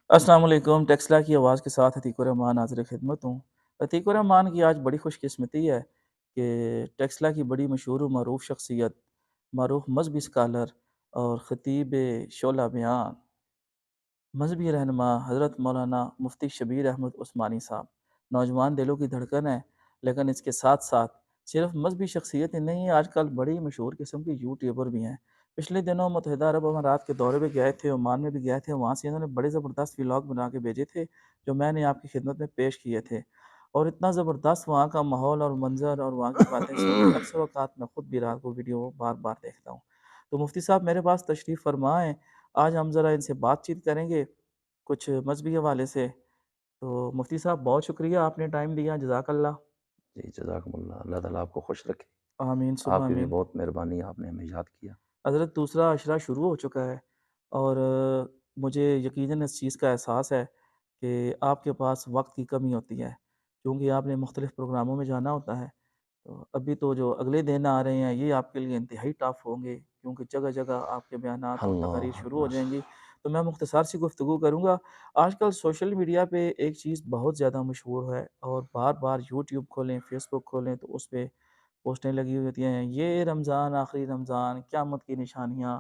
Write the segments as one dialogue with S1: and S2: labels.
S1: السلام علیکم، ٹیکسلا کی آواز کے ساتھ عتیق الرحمان حاضر خدمت ہوں۔ عتیق الرحمان کی آج بڑی خوش قسمتی ہے کہ ٹیکسلا کی بڑی مشہور و معروف شخصیت، معروف مذہبی اسکالر اور خطیب شعلہ بیان، مذہبی رہنما حضرت مولانا مفتی شبیر احمد عثمانی صاحب نوجوان دلوں کی دھڑکن ہے، لیکن اس کے ساتھ ساتھ صرف مذہبی شخصیت ہی نہیں، آج کل بڑی مشہور قسم کے یوٹیوبر بھی ہیں۔ پچھلے دنوں متحدہ عرب امارات کے دورے پہ گئے تھے، عمان میں بھی گئے تھے، وہاں سے انہوں نے بڑے زبردست ولاگ بنا کے بھیجے تھے جو میں نے آپ کی خدمت میں پیش کیے تھے، اور اتنا زبردست وہاں کا ماحول اور منظر اور وہاں کی باتیں سن کے اکثر اوقات میں خود بھی رات کو ویڈیو بار بار دیکھتا ہوں۔ تو مفتی صاحب میرے پاس تشریف فرما ہیں، آج ہم ذرا ان سے بات چیت کریں گے کچھ مذہبی حوالے سے۔ تو مفتی صاحب بہت شکریہ، آپ نے ٹائم دیا، جزاک اللہ۔
S2: جی جزاکم اللہ، اللہ تعالیٰ آپ کو خوش رکھے۔
S1: آمین ثم
S2: آپ کی بھی
S1: آمین۔
S2: بہت مہربانی، آپ نے ہمیں یاد کیا۔
S1: حضرت دوسرا عشرہ شروع ہو چکا ہے، اور مجھے یقیناً اس چیز کا احساس ہے کہ آپ کے پاس وقت کی کمی ہوتی ہے، کیونکہ آپ نے مختلف پروگراموں میں جانا ہوتا ہے۔ تو ابھی تو جو اگلے دن آ رہے ہیں یہ آپ کے لیے انتہائی ٹف ہوں گے، کیونکہ جگہ جگہ آپ کے بیانات اور تقاریر
S2: اللہ
S1: شروع ہو
S2: اللہ۔
S1: جائیں گی۔ تو میں مختصر سی گفتگو کروں گا۔ آج کل سوشل میڈیا پہ ایک چیز بہت زیادہ مشہور ہے، اور بار بار یوٹیوب کھولیں، فیس بک کھولیں تو اس پہ پوسٹیں لگی ہوئی ہوتی ہیں، یہ رمضان، آخری رمضان، قیامت کی نشانیاں،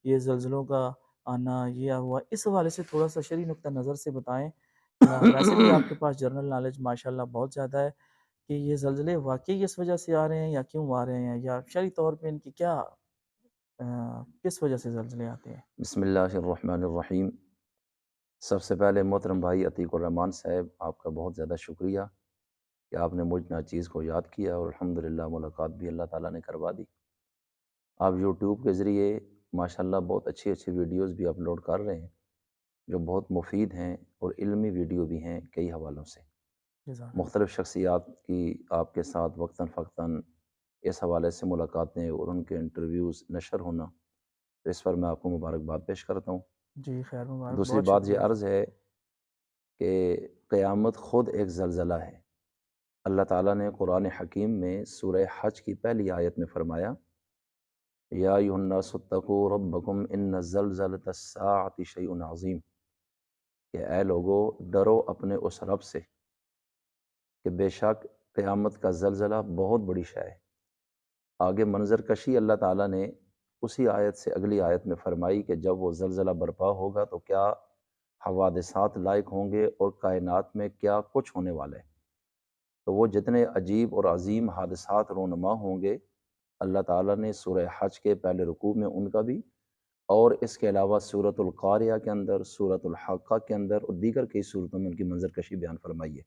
S1: یہ زلزلوں کا آنا، یہ ہوا۔ اس حوالے سے تھوڑا سا شرعی نقطہ نظر سے بتائیں، یا ویسے بھی آپ کے پاس جنرل نالج ماشاءاللہ بہت زیادہ ہے، کہ یہ زلزلے واقعی اس وجہ سے آ رہے ہیں یا کیوں آ رہے ہیں، یا شرعی طور پہ ان کی کیا کس وجہ سے زلزلے آتے ہیں؟
S2: بسم اللہ الرحمن الرحیم۔ سب سے پہلے محترم بھائی عتیق الرحمان صاحب، آپ کا بہت زیادہ شکریہ کہ آپ نے مجھ ناچیز کو یاد کیا، اور الحمدللہ ملاقات بھی اللہ تعالیٰ نے کروا دی۔ آپ یوٹیوب کے ذریعے ماشاءاللہ بہت اچھی اچھی ویڈیوز بھی اپلوڈ کر رہے ہیں جو بہت مفید ہیں، اور علمی ویڈیو بھی ہیں کئی حوالوں سے۔
S1: جزاک اللہ۔
S2: مختلف شخصیات کی آپ کے ساتھ وقتاً فوقتاً اس حوالے سے ملاقاتیں اور ان کے انٹرویوز نشر ہونا، تو اس پر میں آپ کو مبارکباد پیش کرتا ہوں۔
S1: جی خیر مبارک،
S2: دوسری
S1: بہت
S2: بات یہ
S1: شکریہ۔
S2: عرض ہے کہ قیامت خود ایک زلزلہ ہے۔ اللہ تعالیٰ نے قرآن حکیم میں سورہ حج کی پہلی آیت میں فرمایا، یا ایھا الناس اتقوا ربکم ان زلزلۃ الساعۃ شیء عظیم، کہ اے لوگو ڈرو اپنے اس رب سے کہ بے شک قیامت کا زلزلہ بہت بڑی شے ہے۔ آگے منظر کشی اللہ تعالیٰ نے اسی آیت سے اگلی آیت میں فرمائی کہ جب وہ زلزلہ برپا ہوگا تو کیا حوادثات لائق ہوں گے، اور کائنات میں کیا کچھ ہونے والا ہے۔ تو وہ جتنے عجیب اور عظیم حادثات رونما ہوں گے، اللہ تعالیٰ نے سورہ حج کے پہلے رکوع میں ان کا بھی، اور اس کے علاوہ سورۃ القاریہ کے اندر، سورۃ الحاقہ کے اندر اور دیگر کئی صورتوں میں ان کی منظر کشی بیان فرمائی ہے۔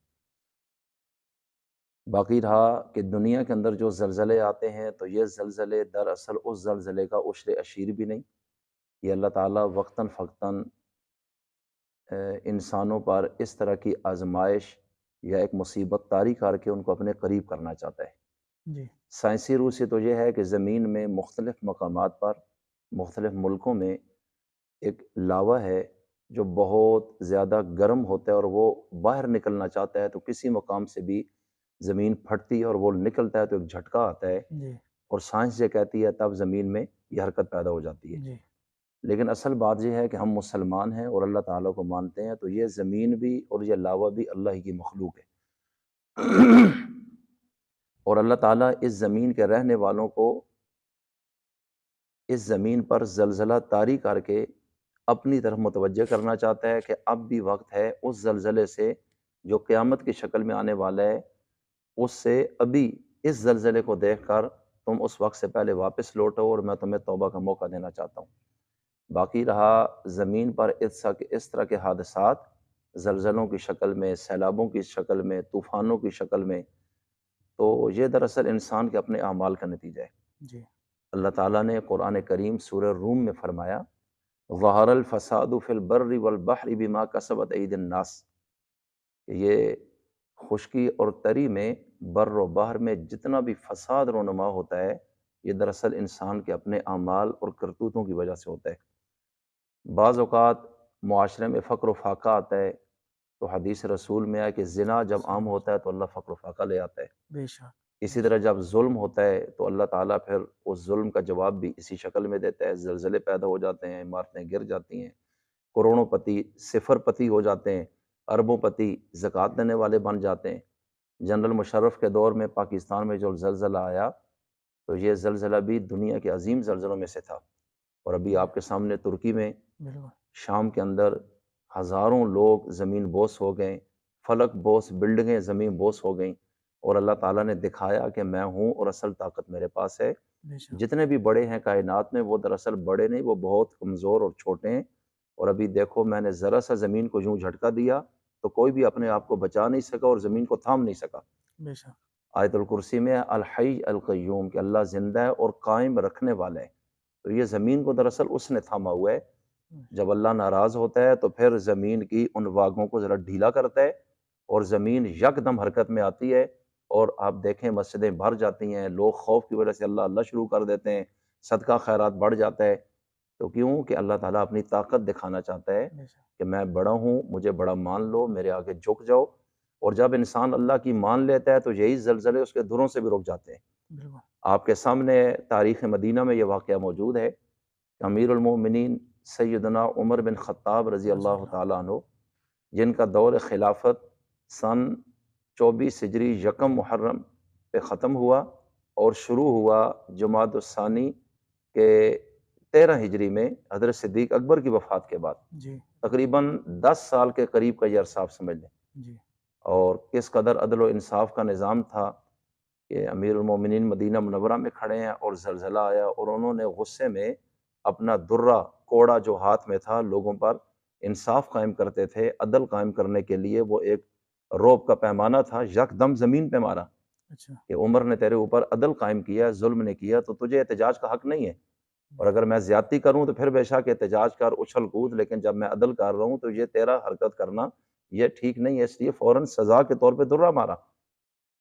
S2: باقی رہا کہ دنیا کے اندر جو زلزلے آتے ہیں تو یہ زلزلے دراصل اس زلزلے کا عشر اشیر بھی نہیں، یہ اللہ تعالیٰ وقتاً فوقتاً انسانوں پر اس طرح کی آزمائش یا ایک مصیبت طاری کر کے ان کو اپنے قریب کرنا چاہتا ہے۔
S1: جی
S2: سائنسی روح سے تو یہ ہے کہ زمین میں مختلف مقامات پر، مختلف ملکوں میں ایک لاوا ہے جو بہت زیادہ گرم ہوتا ہے، اور وہ باہر نکلنا چاہتا ہے تو کسی مقام سے بھی زمین پھٹتی ہے اور وہ نکلتا ہے تو ایک جھٹکا آتا ہے،
S1: جی
S2: اور سائنس یہ کہتی ہے تب زمین میں یہ حرکت پیدا ہو جاتی ہے۔
S1: جی
S2: لیکن اصل بات یہ ہے کہ ہم مسلمان ہیں اور اللہ تعالیٰ کو مانتے ہیں، تو یہ زمین بھی اور یہ لاوا بھی اللہ ہی کی مخلوق ہے۔ اور اللہ تعالیٰ اس زمین کے رہنے والوں کو اس زمین پر زلزلہ طاری کر کے اپنی طرف متوجہ کرنا چاہتا ہے کہ اب بھی وقت ہے اس زلزلے سے جو قیامت کی شکل میں آنے والا ہے، اس سے ابھی اس زلزلے کو دیکھ کر تم اس وقت سے پہلے واپس لوٹو، اور میں تمہیں توبہ کا موقع دینا چاہتا ہوں۔ باقی رہا زمین پر اس طرح کے حادثات زلزلوں کی شکل میں، سیلابوں کی شکل میں، طوفانوں کی شکل میں، تو یہ دراصل انسان کے اپنے اعمال کا نتیجہ ہے۔
S1: جی
S2: اللہ تعالیٰ نے قرآن کریم سورہ روم میں فرمایا، ظہر الفساد فی البر والبحر بما کسبت ایدی الناس، کہ یہ خشکی اور تری میں، بر و بحر میں جتنا بھی فساد رونما ہوتا ہے، یہ دراصل انسان کے اپنے اعمال اور کرتوتوں کی وجہ سے ہوتا ہے۔ بعض اوقات معاشرے میں فقر و فاقہ آتا ہے، تو حدیث رسول میں ہے کہ زنا جب عام ہوتا ہے تو اللہ فقر و فاقہ لے آتا ہے۔
S1: بے شک بے
S2: اسی طرح
S1: شک۔
S2: جب ظلم ہوتا ہے تو اللہ تعالیٰ پھر اس ظلم کا جواب بھی اسی شکل میں دیتا ہے، زلزلے پیدا ہو جاتے ہیں، عمارتیں گر جاتی ہیں، کروڑوں پتی صفر پتی ہو جاتے ہیں، اربوں پتی زکوٰۃ دینے والے بن جاتے ہیں۔ جنرل مشرف کے دور میں پاکستان میں جو زلزلہ آیا تو یہ زلزلہ بھی دنیا کے عظیم زلزلوں میں سے تھا، اور ابھی
S1: جی،
S2: آپ کے سامنے ترکی میں
S1: بالکل،
S2: شام کے اندر ہزاروں لوگ زمین بوس ہو گئے، فلک بوس بلڈنگیں زمین بوس ہو گئیں، اور اللہ تعالیٰ نے دکھایا کہ میں ہوں اور اصل طاقت میرے پاس ہے۔
S1: بے شک،
S2: جتنے بھی بڑے ہیں کائنات میں وہ دراصل بڑے نہیں، وہ بہت کمزور اور چھوٹے ہیں، اور ابھی دیکھو میں نے ذرا سا زمین کو یوں جھٹکا دیا تو کوئی بھی اپنے آپ کو بچا نہیں سکا اور زمین کو تھام نہیں سکا۔
S1: بے شک،
S2: آیت الکرسی میں الحی القیوم کہ اللہ زندہ ہے اور قائم رکھنے والا ہے، تو یہ زمین کو دراصل اس نے تھاما ہوا ہے۔
S1: بے
S2: جب
S1: شک،
S2: اللہ ناراض ہوتا ہے تو پھر زمین کی ان واگوں کو ذرا ڈھیلا کرتا ہے اور زمین یکدم حرکت میں آتی ہے، اور آپ دیکھیں مسجدیں بھر جاتی ہیں، لوگ خوف کی وجہ سے اللہ اللہ شروع کر دیتے ہیں، صدقہ خیرات بڑھ جاتا ہے۔ تو کیوں کہ اللہ تعالیٰ اپنی طاقت دکھانا چاہتا ہے
S1: بے شک،
S2: کہ میں بڑا ہوں، مجھے بڑا مان لو، میرے آگے جھک جاؤ، اور جب انسان اللہ کی مان لیتا ہے تو یہی زلزلے اس کے دھروں سے بھی رک جاتے ہیں۔
S1: بالکل،
S2: آپ کے سامنے تاریخ مدینہ میں یہ واقعہ موجود ہے کہ امیر المومنین سیدنا عمر بن خطاب رضی
S1: رضی
S2: اللہ
S1: اللہ
S2: تعالیٰ
S1: عنہ،
S2: عنہ، جن کا دور خلافت سن 24 ہجری یکم محرم پہ ختم ہوا اور شروع ہوا جمادی الثانی کے 13 ہجری میں حضرت صدیق اکبر کی وفات کے بعد،
S1: جی،
S2: تقریباً 10 سال کے قریب کا یہ عرصہ آپ سمجھ لیں،
S1: جی،
S2: اور کس قدر عدل و انصاف کا نظام تھا کہ امیر المومنین مدینہ منورہ میں کھڑے ہیں اور زلزلہ آیا، اور انہوں نے غصے میں اپنا درہ کوڑا جو ہاتھ میں تھا لوگوں پر انصاف قائم کرتے تھے، عدل قائم کرنے کے لیے وہ ایک روب کا پیمانہ تھا، یکدم زمین پہ مارا
S1: اچھا،
S2: کہ عمر نے تیرے اوپر عدل قائم کیا، ظلم نے کیا تو تجھے احتجاج کا حق نہیں ہے، اور اگر میں زیادتی کروں تو پھر بے شک احتجاج کر اچھل کود، لیکن جب میں عدل کر رہا ہوں تو یہ تیرا حرکت کرنا یہ ٹھیک نہیں ہے، اس لیے فوراً سزا کے طور پہ درہ مارا۔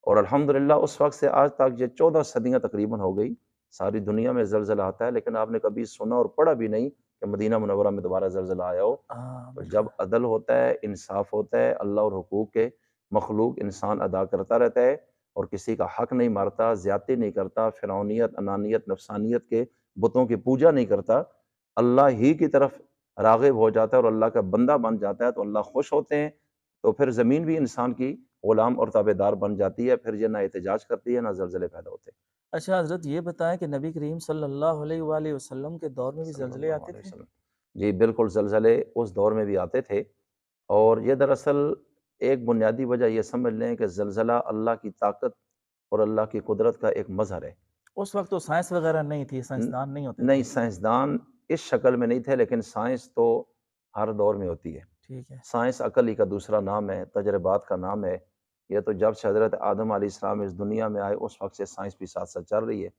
S2: اور الحمدللہ اس وقت سے آج تک یہ 14 صدیاں تقریباً ہو گئی، ساری دنیا میں زلزلہ آتا ہے لیکن آپ نے کبھی سنا اور پڑھا بھی نہیں کہ مدینہ منورہ میں دوبارہ زلزلہ آیا ہو۔
S1: ہاں،
S2: تو جب
S1: بالکل،
S2: عدل ہوتا ہے، انصاف ہوتا ہے، اللہ اور حقوق کے مخلوق انسان ادا کرتا رہتا ہے اور کسی کا حق نہیں مارتا، زیادتی نہیں کرتا، فرعونیت، انانیت، نفسانیت کے بتوں کی پوجا نہیں کرتا، اللہ ہی کی طرف راغب ہو جاتا ہے اور اللہ کا بندہ بن جاتا ہے تو اللہ خوش ہوتے ہیں، تو پھر زمین بھی انسان کی غلام اور تابع دار بن جاتی ہے، پھر یہ نہ احتجاج کرتی ہے نہ زلزلے پیدا ہوتے ہیں۔
S1: اچھا حضرت یہ بتائیں کہ نبی کریم صلی اللہ علیہ وآلہ وسلم کے دور میں بھی
S2: صلی
S1: زلزلے
S2: اللہ
S1: آتے
S2: علیہ
S1: تھے؟
S2: وسلم، جی بالکل، زلزلے اس دور میں بھی آتے تھے، اور یہ دراصل ایک بنیادی وجہ یہ سمجھ لیں کہ زلزلہ اللہ کی طاقت اور اللہ کی قدرت کا ایک مظہر ہے۔
S1: اس وقت تو سائنس وغیرہ نہیں تھی،
S2: ن-
S1: سائنسدان نہیں ہوتے
S2: نہیں،
S1: تھے،
S2: سائنسدان اس شکل میں نہیں تھے، لیکن سائنس تو ہر دور میں ہوتی ہے۔
S1: ٹھیک ہے،
S2: سائنس عقل ہی کا دوسرا نام ہے، تجربات کا نام ہے۔ یہ تو جب سے حضرت آدم علیہ السلام اس دنیا میں آئے اس وقت سے سائنس بھی ساتھ ساتھ چل رہی ہے،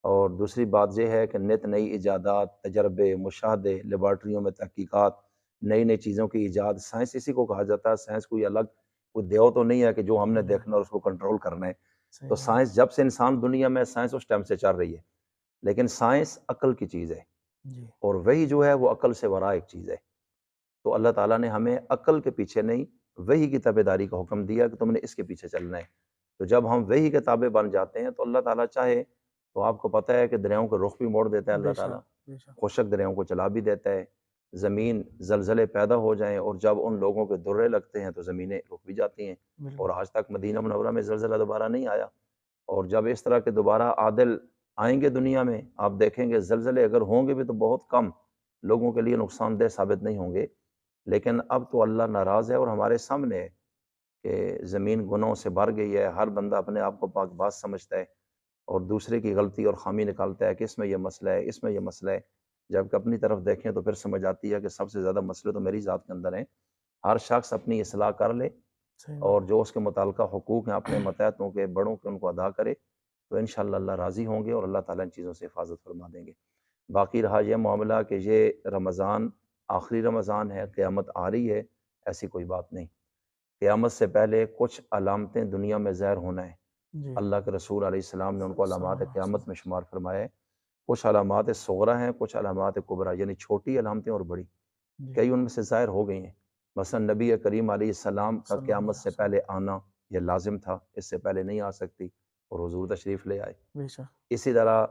S2: اور دوسری بات یہ ہے کہ نت نئی ایجادات، تجربے، مشاہدے، لیبارٹریوں میں تحقیقات، نئی نئی چیزوں کی ایجاد، سائنس اسی کو کہا جاتا ہے۔ سائنس کوئی الگ کوئی دیو تو نہیں ہے کہ جو ہم نے
S1: بالکل،
S2: دیکھنا اور اس کو کنٹرول کرنا ہے۔ تو
S1: صحیح بات
S2: سائنس جب سے انسان دنیا میں، سائنس اس ٹائم سے چل رہی ہے، لیکن سائنس عقل کی چیز ہے،
S1: ہے، جی،
S2: اور وہی جو ہے وہ عقل سے ورا ایک چیز ہے۔ تو اللہ تعالیٰ نے ہمیں عقل کے پیچھے نہیں، وحی کی تابع داری کا حکم دیا کہ تم نے اس کے پیچھے چلنا ہے۔ تو جب ہم وحی کے تابع بن جاتے ہیں تو اللہ تعالیٰ چاہے تو آپ کو پتہ ہے کہ دریاؤں کا رخ بھی موڑ دیتا ہے اللہ
S1: بے
S2: تعالیٰ،
S1: شک، بے شک،
S2: خشک دریاؤں کو چلا بھی دیتا ہے، زمین زلزلے پیدا ہو جائیں اور جب ان لوگوں کے درے لگتے ہیں تو زمینیں رک بھی جاتی ہیں،
S1: بالکل،
S2: اور آج تک مدینہ منورہ میں زلزلہ دوبارہ نہیں آیا۔ اور جب اس طرح کے دوبارہ عادل آئیں گے دنیا میں، آپ دیکھیں گے زلزلے اگر ہوں گے بھی تو بہت کم، لوگوں کے لیے نقصان دہ ثابت نہیں ہوں گے، لیکن اب تو اللہ ناراض ہے اور ہمارے سامنے ہے کہ زمین گناہوں سے بھر گئی ہے، ہر بندہ اپنے آپ کو پاک باز سمجھتا ہے اور دوسرے کی غلطی اور خامی نکالتا ہے کہ اس میں یہ مسئلہ ہے، اس میں یہ مسئلہ ہے، جبکہ اپنی طرف دیکھیں تو پھر سمجھ آتی ہے کہ سب سے زیادہ مسئلے تو میری ذات کے اندر ہیں۔ ہر شخص اپنی اصلاح کر لے
S1: صحیح
S2: اور
S1: بات،
S2: جو اس کے متعلقہ حقوق ہیں اپنے ماتحتوں کے، بڑوں کے، ان کو ادا کرے تو انشاءاللہ اللہ راضی ہوں گے اور اللہ تعالیٰ ان چیزوں سے حفاظت فرما دیں گے۔ باقی رہا یہ معاملہ کہ یہ رمضان آخری رمضان ہے، قیامت آ رہی ہے، ایسی کوئی بات نہیں۔ قیامت سے پہلے کچھ علامتیں دنیا میں ظاہر ہونا ہے،
S1: جی،
S2: اللہ کے رسول علیہ السلام نے ان کو
S1: صلی
S2: علامات
S1: اللہ علیہ
S2: قیامت
S1: وسلم،
S2: میں شمار فرمایا ہے۔ کچھ علامات صغریٰ ہیں، کچھ علامات کبریٰ، یعنی چھوٹی علامتیں اور بڑی،
S1: جی،
S2: کئی ان میں سے ظاہر ہو گئی ہیں۔ مثلا نبی کریم علیہ السلام کا
S1: صلی اللہ
S2: قیامت
S1: علیہ
S2: سے
S1: وسلم،
S2: پہلے آنا یہ لازم تھا، اس سے پہلے نہیں آ سکتی، اور حضور تشریف لے آئے۔
S1: بے شک،
S2: اسی طرح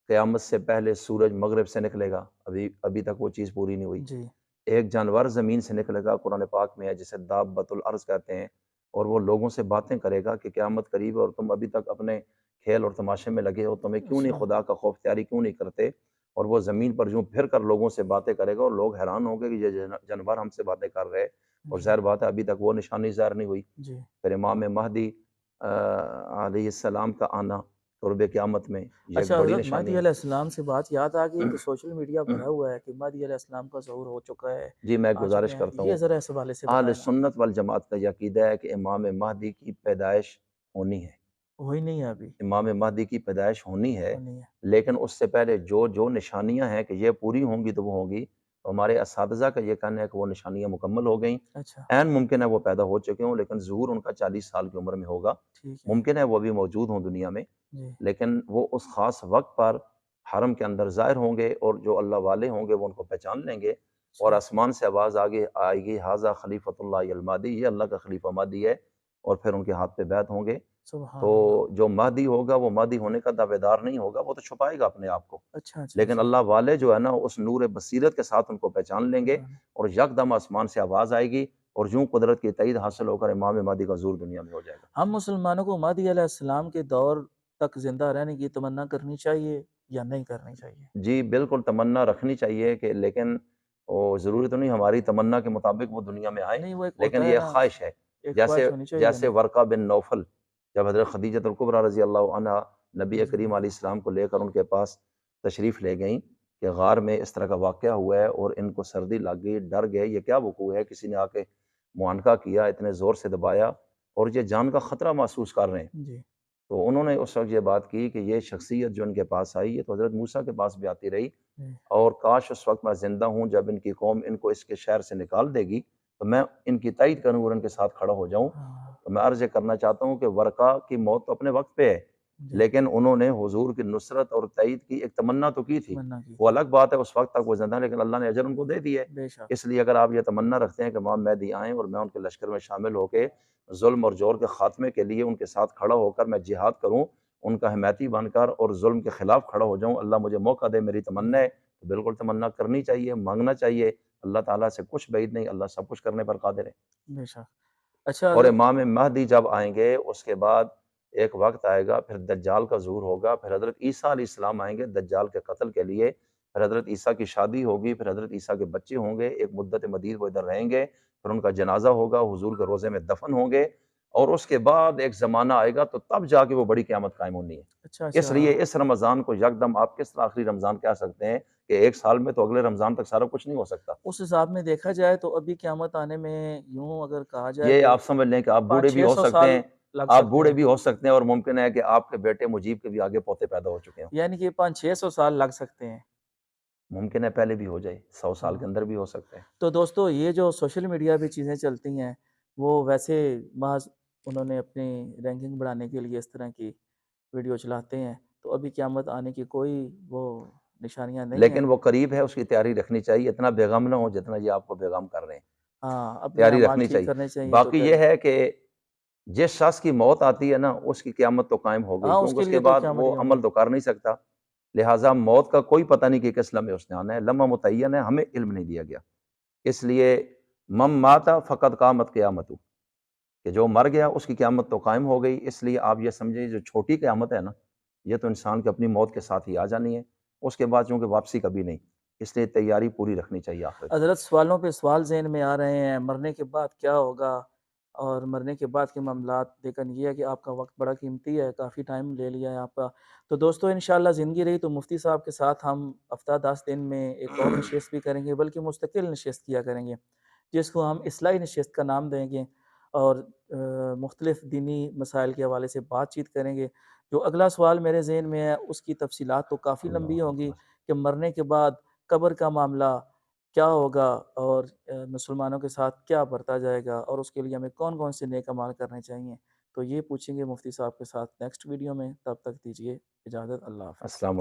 S2: قیامت سے پہلے سورج مغرب سے نکلے گا، ابھی تک وہ چیز پوری نہیں ہوئی۔
S1: جی،
S2: ایک جانور زمین سے نکلے گا، قرآن پاک میں ہے، جسے دابۃ الارض کہتے ہیں، اور وہ لوگوں سے باتیں کرے گا کہ قیامت قریب ہے اور تم ابھی تک اپنے کھیل اور تماشے میں لگے ہو، تمہیں کیوں نہیں
S1: اچھا،
S2: خدا کا خوف تیاری کیوں نہیں کرتے؟ اور وہ زمین پر یوں پھر کر لوگوں سے باتیں کرے گا، اور لوگ حیران ہوں گے کہ یہ جانور ہم سے باتیں کر رہے، اور
S1: جی،
S2: ظاہر بات ہے ابھی تک وہ نشانی ظاہر نہیں ہوئی۔
S1: جی۔
S2: پھر امام مہدی علیہ السلام کا آنا قرب قیامت میں، یہ ایک
S1: اچھا،
S2: بڑی
S1: حضرت
S2: نشانی
S1: مہدی
S2: ہے۔
S1: علیہ السلام سے بات یاد آ گئی کہ سوشل میڈیا بھرا ہوا ہے کہ مہدی علیہ السلام کا ظہور ہو چکا ہے،
S2: جی میں
S1: آ چکے
S2: گزارش
S1: ہیں،
S2: کرتا
S1: یہ
S2: ہوں،
S1: ذرا اس حوالے سے
S2: اہل
S1: بتائیں نا؟
S2: سنت والجماعت کا یہ عقیدہ ہے کہ امام مہدی کی پیدائش ہونی ہے،
S1: ہوئی نہیں ہے ابھی،
S2: امام مہدی کی پیدائش ہونی ہے،
S1: ہونی ہے۔
S2: لیکن اس سے پہلے جو جو نشانیاں ہیں کہ یہ پوری ہوں گی تو وہ ہوں گی، ہمارے اساتذہ کا یہ کہنا ہے کہ وہ نشانیاں مکمل ہو گئیں،
S1: اچھا،
S2: عین ممکن ہے وہ پیدا ہو چکے ہوں، لیکن ظہور ان کا 40 سال کی عمر میں ہوگا،
S1: ٹھیک ہے،
S2: ممکن ہے وہ بھی موجود ہوں دنیا میں،
S1: جی،
S2: لیکن وہ اس خاص وقت پر حرم کے اندر ظاہر ہوں گے، اور جو اللہ والے ہوں گے وہ ان کو پہچان لیں گے، اور
S1: اچھا،
S2: آسمان سے آواز آگے آئے گی، ھذا خلیفۃ اللہ المہدی، یہ اللہ کا خلیفہ مہدی ہے، اور پھر ان کے ہاتھ پہ بیعت ہوں گے۔ تو
S1: سبحان اللہ،
S2: جو مہدی ہوگا وہ مہدی ہونے کا دعوے دار نہیں ہوگا، وہ تو چھپائے گا اپنے آپ کو،
S1: اچھا، اچھا،
S2: لیکن
S1: اچھا،
S2: اللہ والے جو ہے نا اس نور بصیرت کے ساتھ ان کو پہچان لیں گے،
S1: سبحان اللہ۔
S2: اور یکدم آسمان سے آواز آئے گی، اور یوں قدرت کی تائید حاصل ہو کر امام مہدی کا ظہور دنیا میں ہو جائے گا۔
S1: ہم مسلمانوں کو مہدی علیہ السلام کے دور تک زندہ رہنے کی تمنا کرنی چاہیے یا نہیں کرنی چاہیے؟
S2: جی بالکل تمنا رکھنی چاہیے کہ، لیکن وہ ضروری تو نہیں ہماری تمنا کے مطابق وہ دنیا میں آئے،
S1: نہیں، وہ ایک
S2: لیکن
S1: ہوتا
S2: یہ
S1: ہے
S2: ایک
S1: نا،
S2: خواہش ہے۔
S1: ایک
S2: جیسے
S1: خواہش ہونی چاہیے
S2: جیسے
S1: نا۔
S2: ورقہ بن نوفل، جب حضرت خدیجہ الکبریٰ رضی اللہ عنہا نبی
S1: رضی
S2: کریم
S1: اللہ
S2: علیہ
S1: عنہ۔
S2: السلام کو لے کر ان کے پاس تشریف لے گئیں کہ غار میں اس طرح کا واقعہ ہوا ہے اور ان کو سردی لگ گئی، ڈر گئے، یہ کیا وقوع ہے، کسی نے آ کے معانقہ کیا، اتنے زور سے دبایا، اور یہ جان کا خطرہ محسوس کر رہے ہیں،
S1: جی،
S2: تو انہوں نے اس وقت یہ بات کی کہ یہ شخصیت جو ان کے پاس آئی ہے تو حضرت موسیٰ کے پاس بھی آتی رہی،
S1: جی،
S2: اور کاش اس وقت میں زندہ ہوں جب ان کی قوم ان کو اس کے شہر سے نکال دے گی تو میں ان کی تائید کروں اور ان کے ساتھ کھڑا ہو جاؤں۔
S1: ہاں،
S2: تو میں عرض یہ کرنا چاہتا ہوں کہ ورقہ کی موت تو اپنے وقت پہ ہے،
S1: جی،
S2: لیکن انہوں نے حضور کی نصرت اور تائید کی ایک تمنا تو کی تھی،
S1: تمنا کی
S2: وہ
S1: تھی،
S2: الگ بات ہے اس وقت تک وہ زندہ ہیں، لیکن اللہ نے اجر ان کو دے دی ہے۔
S1: بے شک،
S2: اس لیے اگر آپ یہ تمنا رکھتے ہیں کہ امام مہدی آئیں اور میں ان کے لشکر میں شامل ہو کے ظلم اور جور کے خاتمے کے لیے ان کے ساتھ کھڑا ہو کر میں جہاد کروں، ان کا حمایتی بن کر اور ظلم کے خلاف کھڑا ہو جاؤں، اللہ مجھے موقع دے، میری تمنا
S1: جی،
S2: ہے، تو بالکل تمنا کرنی چاہیے، مانگنا چاہیے، اللہ تعالیٰ سے کچھ بعید نہیں، اللہ سب کچھ کرنے پر قادر ہے۔
S1: بے شک۔ اچھا
S2: اور
S1: حضرت،
S2: امام مہدی جب آئیں گے اس کے بعد ایک وقت آئے گا، پھر دجال کا ظہور ہوگا، پھر حضرت عیسیٰ علیہ السلام آئیں گے دجال کے قتل کے لیے، پھر حضرت عیسیٰ کی شادی ہوگی، پھر حضرت عیسیٰ کے بچے ہوں گے، ایک مدت مدید وہ ادھر رہیں گے، پھر ان کا جنازہ ہوگا، حضور کے روضے میں دفن ہوں گے، اور اس کے بعد ایک زمانہ آئے گا تو تب جا کے وہ بڑی قیامت قائم ہونی ہے۔
S1: اچھا،
S2: اس
S1: اچھا،
S2: لیے اس رمضان کو یکدم آپ کس طرح آخری رمضان کہہ سکتے ہیں کہ ایک سال میں تو اگلے رمضان تک سارا کچھ نہیں ہو سکتا؟
S1: اس حساب میں دیکھا جائے تو ابھی قیامت آنے میں یوں اگر کہا جائے
S2: یہ
S1: تو
S2: آپ سمجھ لیں کہ آپ بوڑھے
S1: پانچ
S2: بھی
S1: چھ
S2: ہو
S1: سو
S2: سکتے
S1: سال
S2: ہیں،
S1: لگ
S2: آپ
S1: سکتے
S2: بوڑھے
S1: ہیں،
S2: بھی ہو سکتے ہیں، اور ممکن ہے کہ آپ کے بیٹے مجیب کے بھی آگے پوتے پیدا ہو چکے ہوں،
S1: یعنی کہ 500-600 سال لگ سکتے ہیں۔
S2: ممکن ہے پہلے بھی ہو جائے، 100 سال کے
S1: ہاں،
S2: اندر بھی ہو سکتے ہیں۔
S1: تو دوستو یہ جو سوشل میڈیا پہ چیزیں چلتی ہیں وہ ویسے محض انہوں نے اپنی رینکنگ بڑھانے کے لیے اس طرح کی ویڈیو چلاتے ہیں، تو ابھی قیامت آنے کی کوئی وہ نشانیاں نہیں ہیں۔
S2: لیکن وہ قریب ہے، اس کی تیاری رکھنی چاہیے، اتنا بیغم نہ ہو جتنا یہ آپ کو بیغم کر رہے ہیں،
S1: ہاں، اپنے
S2: تیاری
S1: اعمال
S2: رکھنی
S1: ٹھیک
S2: چاہیے۔
S1: کرنے چاہیے تو
S2: باقی
S1: پھر
S2: یہ ہے کہ جس شخص کی موت آتی ہے نا اس کی قیامت تو قائم ہو گئی،
S1: ہاں، اس
S2: کیونکہ
S1: کے
S2: اس کے
S1: لیے تو
S2: بعد
S1: قیامت
S2: وہ
S1: ہی ہوگی۔
S2: عمل تو کر نہیں سکتا، لہٰذا موت کا کوئی پتہ نہیں کہ کس لمحے اس نے آنا ہے، لمحہ متعین ہے، ہمیں علم نہیں دیا گیا، اس لیے من مات فقط قامت قیامت، کہ جو مر گیا اس کی قیامت تو قائم ہو گئی، اس لیے آپ یہ سمجھیں جو چھوٹی قیامت ہے نا یہ تو انسان کی اپنی موت کے ساتھ ہی آ جانی ہے، اس کے بعد چونکہ واپسی کبھی نہیں، اس لیے تیاری پوری رکھنی چاہیے آخرت کی۔
S1: حضرت سوالوں پہ سوال ذہن میں آ رہے ہیں، مرنے کے بعد کیا ہوگا اور مرنے کے بعد کے معاملات، لیکن یہ ہے کہ آپ کا وقت بڑا قیمتی ہے، کافی ٹائم لے لیا ہے آپ کا، تو دوستو انشاءاللہ زندگی رہی تو مفتی صاحب کے ساتھ ہم ہفتہ 10 دن میں ایک اور نشست بھی کریں گے، بلکہ مستقل نشست کیا کریں گے، جس کو ہم اصلاحی نشست کا نام دیں گے، اور مختلف دینی مسائل کے حوالے سے بات چیت کریں گے۔ جو اگلا سوال میرے ذہن میں ہے اس کی تفصیلات تو کافی لمبی
S2: اللہ
S1: ہوں گی
S2: اکبر۔
S1: کہ مرنے کے بعد قبر کا معاملہ کیا ہوگا، اور مسلمانوں کے ساتھ کیا برتا جائے گا، اور اس کے لیے ہمیں کون کون سے نیک اعمال کرنے چاہیے، تو یہ پوچھیں گے مفتی صاحب کے ساتھ نیکسٹ ویڈیو میں، تب تک دیجیے اجازت، اللہ حافظ۔
S2: السلام